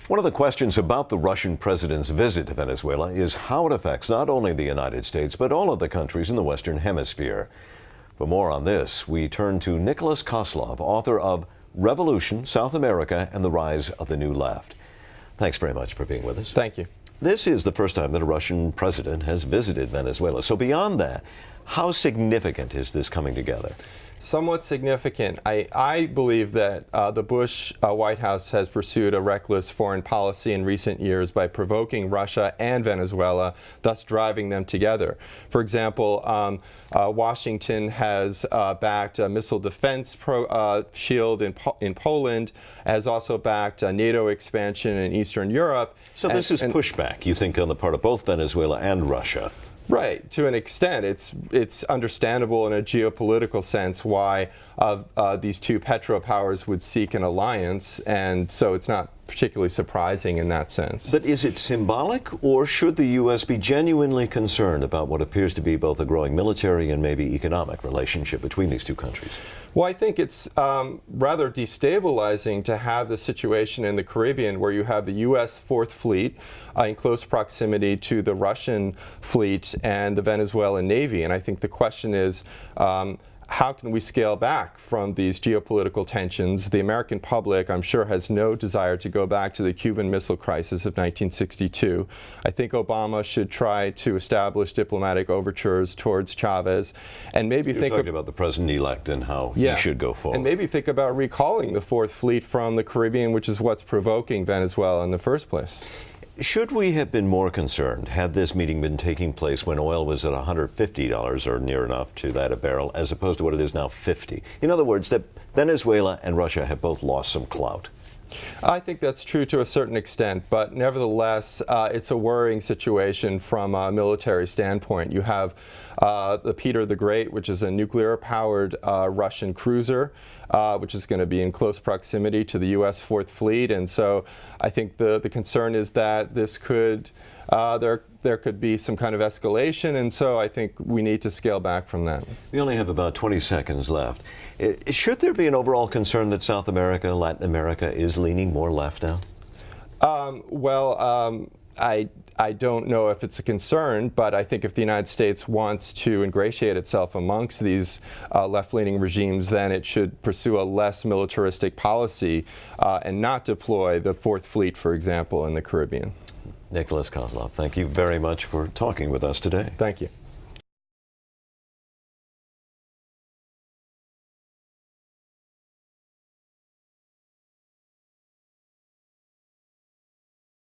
One of the questions about the Russian president's visit to Venezuela is how it affects not only the United States, but all of the countries in the Western Hemisphere. For more on this, we turn to Nikolas Kozloff, author of Revolution, South America, and the Rise of the New Left. Thanks very much for being with us. Thank you. This is the first time that a Russian president has visited Venezuela. So beyond that, how significant is this coming together? Somewhat significant. I believe that the Bush White House has pursued a reckless foreign policy in recent years by provoking Russia and Venezuela, thus driving them together. For example, Washington has backed a missile defense shield in Poland, has also backed a NATO expansion in Eastern Europe. So this is pushback, you think, on the part of both Venezuela and Russia? Right, to an extent. It's understandable in a geopolitical sense why these two petropowers would seek an alliance, and so it's not particularly surprising in that sense. But is it symbolic, or should the U.S. be genuinely concerned about what appears to be both a growing military and maybe economic relationship between these two countries? Well, I think it's rather destabilizing to have the situation in the Caribbean where you have the U.S. Fourth Fleet in close proximity to the Russian fleet and the Venezuelan Navy. And I think the question is, how can we scale back from these geopolitical tensions? The American public, I'm sure, has no desire to go back to the Cuban Missile Crisis of 1962. I think Obama should try to establish diplomatic overtures towards Chavez, and maybe You're talking about the president-elect and how he should go forward. And maybe think about recalling the Fourth Fleet from the Caribbean, which is what's provoking Venezuela in the first place. Should we have been more concerned had this meeting been taking place when oil was at $150 or near enough to that a barrel, as opposed to what it is now, $50? In other words, that Venezuela and Russia have both lost some clout. I think that's true to a certain extent, but nevertheless, it's a worrying situation from a military standpoint. You have the Peter the Great, which is a nuclear-powered Russian cruiser, which is going to be in close proximity to the U.S. Fourth Fleet, and so I think the concern is that this could there could be some kind of escalation, and so I think we need to scale back from that. We only have about 20 seconds left. Should there be an overall concern that South America, Latin America is leaning more left now? I don't know if it's a concern, but I think if the United States wants to ingratiate itself amongst these left-leaning regimes, then it should pursue a less militaristic policy and not deploy the Fourth Fleet, for example, in the Caribbean. Nikolas Kozloff, thank you very much for talking with us today. Thank you.